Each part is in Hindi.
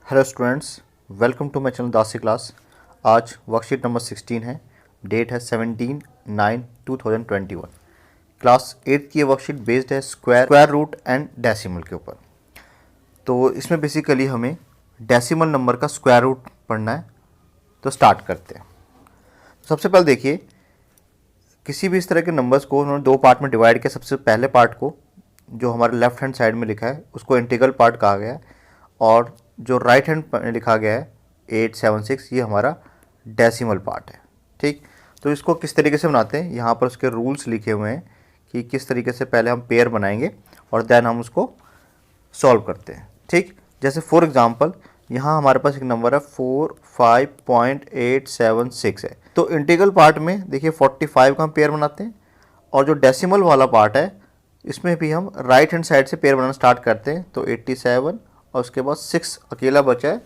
Hello students, welcome to my channel Dasi class. आज वर्कशीट नंबर 16 है। डेट है 17/9/2021। क्लास 8 की ये वर्कशीट बेस्ड है स्क्वायर रूट एंड डेसिमल के ऊपर। तो इसमें बेसिकली हमें डेसिमल नंबर का स्क्वायर रूट पढ़ना है। तो स्टार्ट करते हैं। सबसे पहले देखिए, किसी भी इस तरह के नंबर्स को उन्होंने दो पार्ट में डिवाइड किया। सबसे पहले पार्ट को, जो हमारे लेफ्ट हैंड साइड में लिखा है, उसको इंटीग्रल पार्ट कहा गया है, और जो राइट हैंड लिखा गया है 876, ये हमारा डेसिमल पार्ट है। ठीक, तो इसको किस तरीके से बनाते हैं, यहाँ पर उसके रूल्स लिखे हुए हैं कि किस तरीके से पहले हम पेयर बनाएंगे और देन हम उसको सॉल्व करते हैं। ठीक, जैसे फॉर एग्जांपल यहाँ हमारे पास एक नंबर है 45.876 है। तो इंटीग्रल पार्ट में देखिए 45 का हम पेयर बनाते हैं, और जो डेसिमल वाला पार्ट है इसमें भी हम राइट हैंड साइड से पेयर बनाना स्टार्ट करते हैं। तो 87 और उसके बाद 6 अकेला बचा है,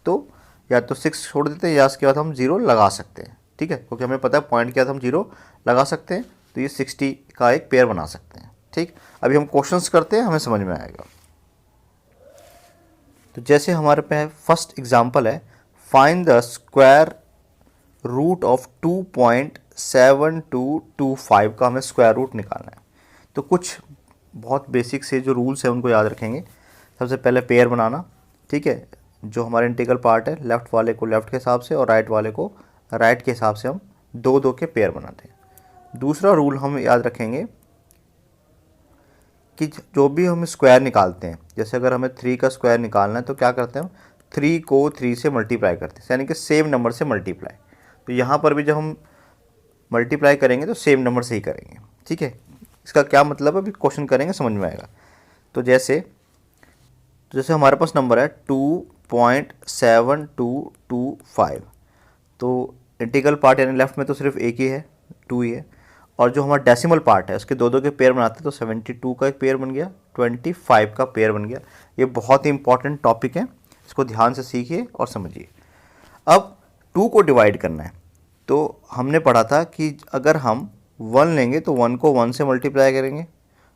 तो या तो 6 छोड़ देते हैं या उसके बाद हम 0 लगा सकते हैं। ठीक है, क्योंकि हमें पता है पॉइंट के बाद हम 0 लगा सकते हैं, तो ये 60 का एक पेयर बना सकते हैं। ठीक, अभी हम क्वेश्चंस करते हैं, हमें समझ में आएगा। तो जैसे हमारे पे फर्स्ट एग्जांपल है, find the square root of 2.7225 का हमें स्क्वायर रूट निकालना है। तो कुछ बहुत बेसिक से जो रूल्स है उनको याद रखेंगे। सबसे पहले पेयर बनाना। ठीक है, जो हमारे इंटीग्रल पार्ट है, लेफ़्ट वाले को लेफ़्ट के हिसाब से और राइट वाले को राइट के हिसाब से हम दो दो के पेयर बनाते हैं। दूसरा रूल हम याद रखेंगे कि जो भी हम स्क्वायर निकालते हैं, जैसे अगर हमें 3 का स्क्वायर निकालना है तो क्या करते हैं हम 3 को 3 से मल्टीप्लाई करते हैं, यानी कि सेम नंबर से मल्टीप्लाई। तो यहाँ पर भी जब हम मल्टीप्लाई करेंगे तो सेम नंबर से ही करेंगे। ठीक है, इसका क्या मतलब है अभी क्वेश्चन करेंगे, समझ में आएगा। तो जैसे हमारे पास नंबर है 2.7225, तो इंटीग्रल पार्ट यानी लेफ्ट में तो सिर्फ एक ही है, 2 ही है, और जो हमारा डेसिमल पार्ट है उसके दो दो के पेयर बनाते हैं। तो 72 का एक पेयर बन गया, 25 का पेयर बन गया। ये बहुत ही इंपॉर्टेंट टॉपिक है, इसको ध्यान से सीखिए और समझिए। अब 2 को डिवाइड करना है, तो हमने पढ़ा था कि अगर हम 1 लेंगे तो 1 को 1 से मल्टीप्लाई करेंगे,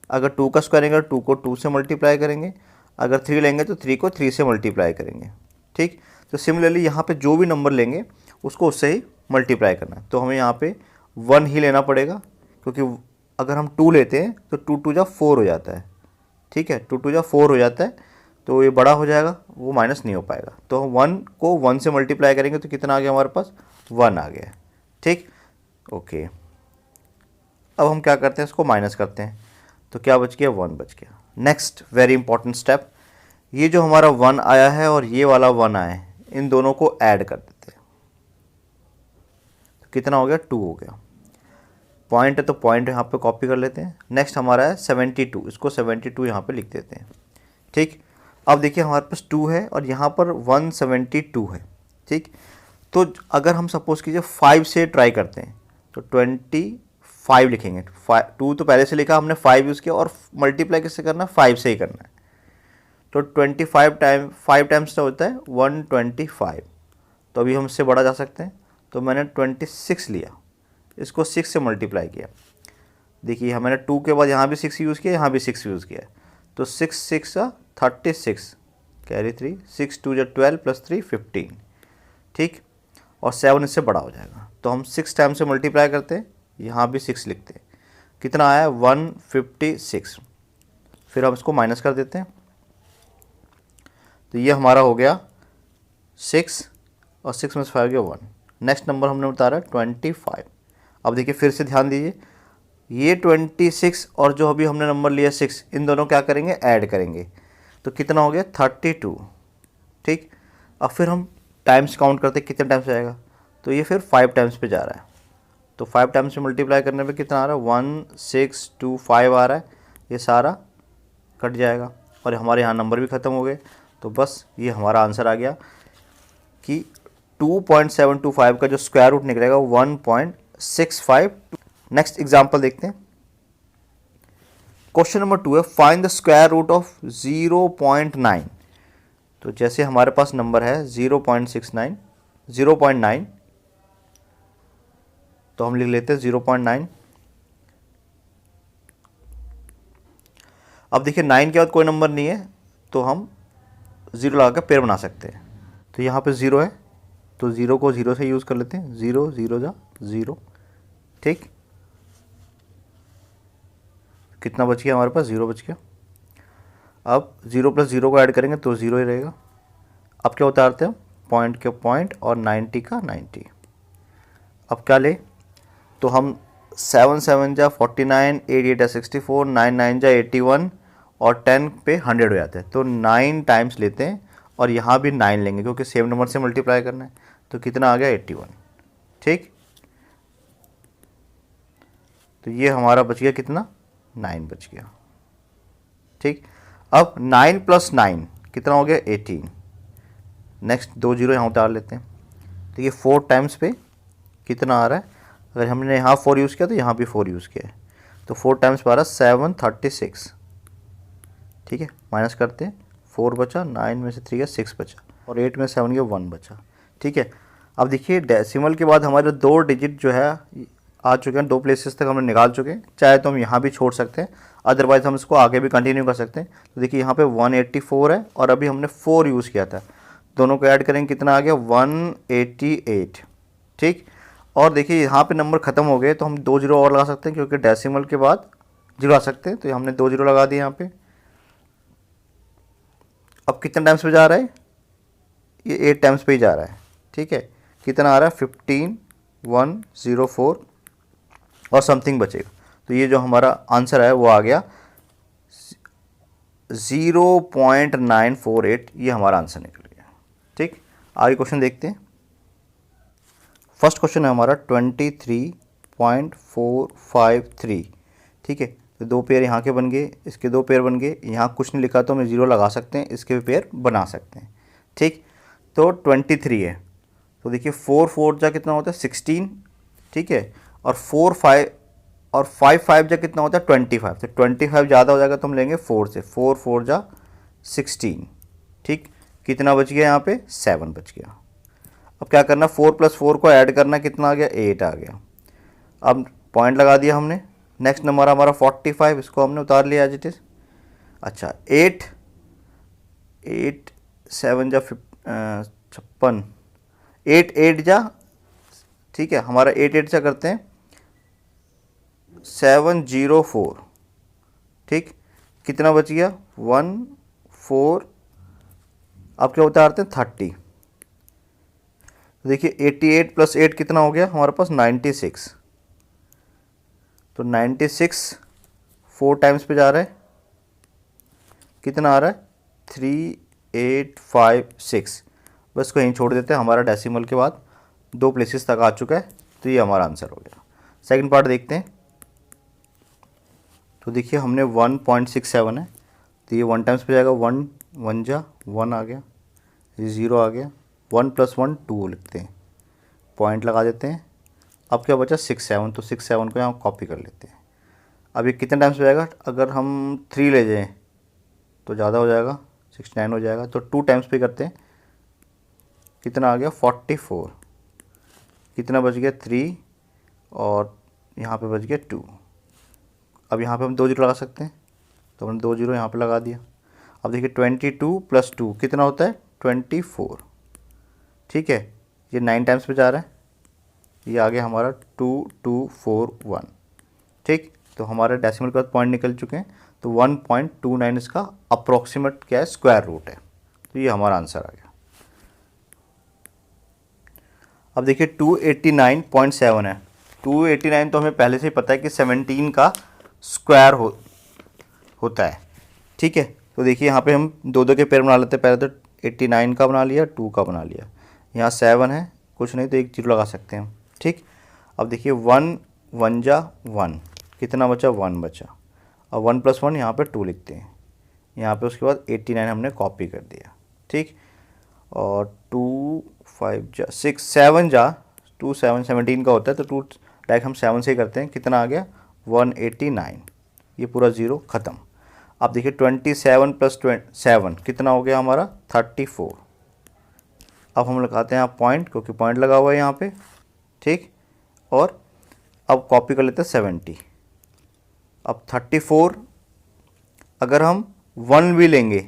अगर 2 का स्क्वायर लेंगे तो 2 को 2 से मल्टीप्लाई करेंगे, अगर 3 लेंगे तो 3 को 3 से मल्टीप्लाई करेंगे। ठीक, तो सिमिलरली यहाँ पे जो भी नंबर लेंगे उसको उससे ही मल्टीप्लाई करना है। तो हमें यहाँ पे 1 ही लेना पड़ेगा, क्योंकि अगर हम 2 लेते हैं तो 2 2 जा 4 हो जाता है। ठीक है, 2 2 जा 4 हो जाता है, तो ये बड़ा हो जाएगा, वो माइनस नहीं हो पाएगा। तो हम 1 को 1 से मल्टीप्लाई करेंगे तो कितना आ गया हमारे पास, 1 आ गया। ठीक, ओके। अब हम क्या करते हैं, इसको माइनस करते हैं, तो क्या बच गया, 1 बच गया। नेक्स्ट वेरी इंपॉर्टेंट स्टेप, ये जो हमारा 1 आया है और ये वाला 1 आया है, इन दोनों को ऐड कर देते हैं। तो कितना हो गया, 2 हो गया। पॉइंट है तो पॉइंट यहाँ पे कॉपी कर लेते हैं। नेक्स्ट हमारा है 72, इसको 72 यहाँ पे लिख देते हैं। ठीक, अब देखिए हमारे पास 2 है और यहाँ पर 172 है। ठीक, तो अगर हम सपोज कीजिए 5 से ट्राई करते हैं तो 25 लिखेंगे। 2 तो पहले से लिखा हमने, 5 यूज़ किया, और मल्टीप्लाई किससे करना है, 5 से ही करना है। तो 25 टाइम 5 टाइम्स तो होता है 125, तो अभी हम इससे बढ़ा जा सकते हैं। तो मैंने 26 लिया, इसको 6 से मल्टीप्लाई किया। देखिए मैंने 2 के बाद यहाँ भी 6 यूज़ किया, यहाँ भी 6 यूज़ किया, तो 6 6 36 कैरी 3, 6 2 12 प्लस 3 15। ठीक, और 7 इससे बड़ा हो जाएगा, तो हम 6 टाइम से मल्टीप्लाई करते हैं, यहाँ भी 6 लिखते हैं। कितना आया, 156। फिर हम इसको माइनस कर देते हैं, तो ये हमारा हो गया 6, और 6 में से 5 गया 1। नेक्स्ट नंबर हमने उतारा 25। अब देखिए फिर से ध्यान दीजिए, ये 26 और जो अभी हमने नंबर लिया 6, इन दोनों क्या करेंगे, ऐड करेंगे, तो कितना हो गया, 32। ठीक, अब फिर हम टाइम्स काउंट करते कितने टाइम्स जाएगा, तो ये फिर 5 टाइम्स पे जा रहा है। तो 5 टाइम्स से मल्टीप्लाई करने पे कितना आ रहा है, 1625 आ रहा है। ये सारा कट जाएगा और हमारे यहाँ नंबर भी ख़त्म हो गए। तो बस ये हमारा आंसर आ गया कि 2.725 का जो स्क्वायर रूट निकलेगा 1.65। नेक्स्ट एग्जांपल देखते हैं। क्वेश्चन नंबर 2 है, find the square root of 0.9। तो जैसे हमारे पास नंबर है 0.69 0.9, तो हम लिख लेते हैं 0.9। अब देखिए 9 के बाद कोई नंबर नहीं है, तो हम 0 लगा कर पेयर बना सकते हैं। तो यहाँ पे 0 है, तो 0 को 0 से यूज़ कर लेते हैं, 0 0 जा 0, ठीक। कितना बच गया हमारे पास, 0 बच गया। अब 0 प्लस 0 को ऐड करेंगे तो 0 ही रहेगा। अब क्या उतारते हैं, पॉइंट के पॉइंट और 90 का 90। अब क्या ले, तो हम 7 7 जा 49, 8 8 जा 64, 9 9 जा 81 और 10 पे 100 हो जाते हैं। तो 9 टाइम्स लेते हैं और यहाँ भी 9 लेंगे क्योंकि सेम नंबर से मल्टीप्लाई करना है। तो कितना आ गया, 81, ठीक। तो ये हमारा बच गया कितना, 9 बच गया, ठीक। अब 9 प्लस 9 कितना हो गया, 18। नेक्स्ट 2 जीरो यहाँ उतार लेते हैं। तो ये 4 टाइम्स पे कितना आ रहा है, अगर हमने यहाँ 4 यूज़ किया तो यहाँ भी 4 यूज़ किया है, तो 4 टाइम्स पे आ रहा है 736, ठीक है। माइनस करते हैं, 4 बचा, 9 में से 3 गया 6 बचा, और 8 में 7 गया 1 बचा, ठीक है। अब देखिए डेसिमल के बाद हमारे 2 डिजिट जो है आ चुके हैं, 2 प्लेसेस तक हमने निकाल चुके हैं। चाहे तो हम यहाँ भी छोड़ सकते हैं, अदरवाइज़ हम इसको आगे भी कंटिन्यू कर सकते हैं। तो देखिए यहाँ पे 184 है और अभी हमने 4 यूज़ किया था, दोनों को ऐड करेंगे कितना आ गया, 188, ठीक। और देखिए यहाँ पे नंबर ख़त्म हो गए तो हम 2 जीरो और लगा सकते हैं क्योंकि डेसिमल के बाद जीरो आ सकते हैं, तो हमने 2 जीरो लगा दिए यहाँ पे। अब कितने टाइम्स पे जा रहा है, ये 8 टाइम्स पे ही जा रहा है, ठीक है। कितना आ रहा है, 15104 और समथिंग बचेगा। तो ये जो हमारा आंसर है वो आ गया 0.948, ये हमारा आंसर निकल गया, ठीक। आगे क्वेश्चन देखते हैं। फर्स्ट क्वेश्चन है हमारा 23.453, ठीक है। तो 2 पेयर यहाँ के बन गए, इसके 2 पेयर बन गए, यहाँ कुछ नहीं लिखा तो हम 0 लगा सकते हैं, इसके भी पेयर बना सकते हैं, ठीक। तो 23 है, तो देखिए 4 4 जा कितना होता है 16, ठीक है। और 4 5 और 5 5 जा कितना होता है 25, तो 25 ज़्यादा हो जाएगा तो हम लेंगे 4 से, 4 4 जा 16, ठीक। कितना बच गया यहाँ पे, 7 बच गया। अब क्या करना, 4 प्लस 4 को ऐड करना, कितना आ गया, 8 आ गया। अब पॉइंट लगा दिया हमने। नेक्स्ट नंबर हमारा 45, इसको हमने उतार लिया एज इट इज़। अच्छा 8 7 जा 56, 8 8 जा, ठीक है। हमारा 8 8 से करते हैं 704, ठीक। कितना बच गया, 1 4। अब क्या उतारते हैं 30। देखिए 88 प्लस 8 कितना हो गया हमारे पास, 96। तो 96 4 टाइम्स पे जा रहा है, कितना आ रहा है, 3856। बस को यहीं छोड़ देते हैं, हमारा डेसिमल के बाद 2 प्लेसेस तक आ चुका है, तो ये हमारा आंसर हो गया। सेकंड पार्ट देखते हैं। तो देखिए हमने 1.67 है, तो ये 1 टाइम्स पे जाएगा, 1 1 जा 1 आ गया, ये 0 आ गया, 1 प्लस 1 2 लिखते हैं, पॉइंट लगा देते हैं। अब क्या बचा 6 7, तो 6 7 को यहाँ कॉपी कर लेते हैं। अब ये कितने टाइम्स पे जाएगा, अगर हम 3 ले जाएं तो ज़्यादा हो जाएगा, 69 हो जाएगा, तो 2 टाइम्स पे करते हैं। कितना आ गया 44, कितना बच गया 3 और यहाँ पे बच गया 2। अब यहाँ पे हम 2 जीरो लगा सकते हैं, तो हमने 2 जीरो यहाँ पे लगा दिया। अब देखिए 22 प्लस 2 कितना होता है 24, ठीक है। ये 9 टाइम्स पे जा रहा है, ये आ गया हमारा 2241, ठीक। तो हमारे डेसिमल के बाद पॉइंट निकल चुके हैं, तो 1.29 इसका अप्रोक्सीमेट क्या है, स्क्वायर रूट है। तो ये हमारा आंसर आ गया। अब देखिए 289.7 है, 289 तो हमें पहले से ही पता है कि 17 का स्क्वायर होता है, ठीक है। तो देखिए यहाँ पे हम 2 के पेयर बना लेते हैं, पहले तो 89 का बना लिया, 2 का बना लिया, यहाँ 7 है, कुछ नहीं तो 1 जीरो लगा सकते हैं हम, ठीक। अब देखिए 1 1 जा 1, कितना बचा 1 बचा, और 1 प्लस 1 यहाँ पे 2 लिखते हैं, यहाँ पे उसके बाद 89 हमने कॉपी कर दिया, ठीक। और 2 5 जा 6 7 जा 2 7 17 का होता है, तो 2 डायरेक्ट हम 7 से ही करते हैं, कितना आ गया 189, ये पूरा ज़ीरो ख़त्म। अब देखिए 27 प्लस 7 कितना हो गया हमारा 34। अब हम लगाते हैं यहाँ पॉइंट, क्योंकि पॉइंट लगा हुआ है यहाँ पे, ठीक। और अब कॉपी कर लेते हैं 70। अब 34 अगर हम 1 भी लेंगे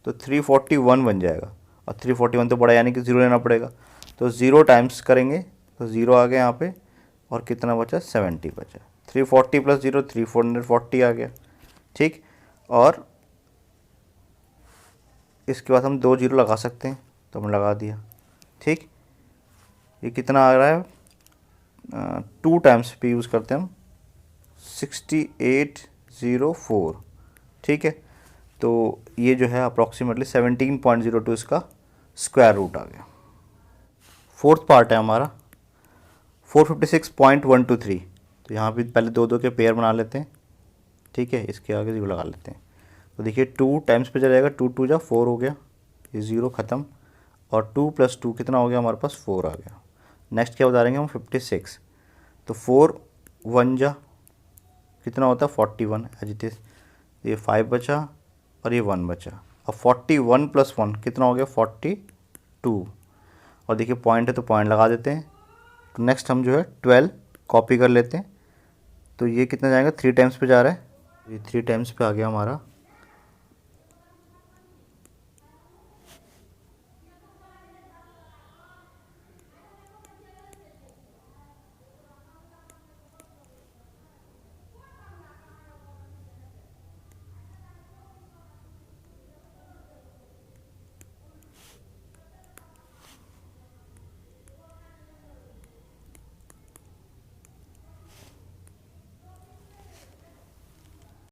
तो 341 बन जाएगा, और 341 तो बड़ा यानी कि 0 लेना पड़ेगा, तो 0 टाइम्स करेंगे तो 0 आ गया यहाँ पे, और कितना बचा 70 बचा। 340 प्लस 0 440 आ गया, ठीक। और इसके बाद हम 2 0 लगा सकते हैं, तो हमने लगा दिया, ठीक। ये कितना आ रहा है, 2 टाइम्स पे यूज़ करते हैं हम, 6804, ठीक है। तो ये जो है अप्रॉक्सीमेटली 17.02 इसका स्क्वायर रूट आ गया। फोर्थ पार्ट है हमारा 456.123। तो यहाँ भी पहले 2 2 के पेयर बना लेते हैं, ठीक है, इसके आगे 0 लगा लेते हैं। तो देखिए 2 टाइम्स पे चलेगा, 2 2 जा 4 हो गया, ये 0 ख़त्म, और 2 + 2 कितना हो गया हमारे पास 4 आ गया। नेक्स्ट क्या उतारेंगे हम 56, तो 4 1 जा कितना होता है 41 एज इट इज़, ये 5 बचा और ये 1 बचा। अब 41 + 1 कितना हो गया 42, और देखिए पॉइंट है तो पॉइंट लगा देते हैं। तो नेक्स्ट हम जो है 12 कॉपी कर लेते हैं, तो ये कितना जाएगा 3 टाइम्स पे जा रहा है, ये 3 टाइम्स पे आ गया हमारा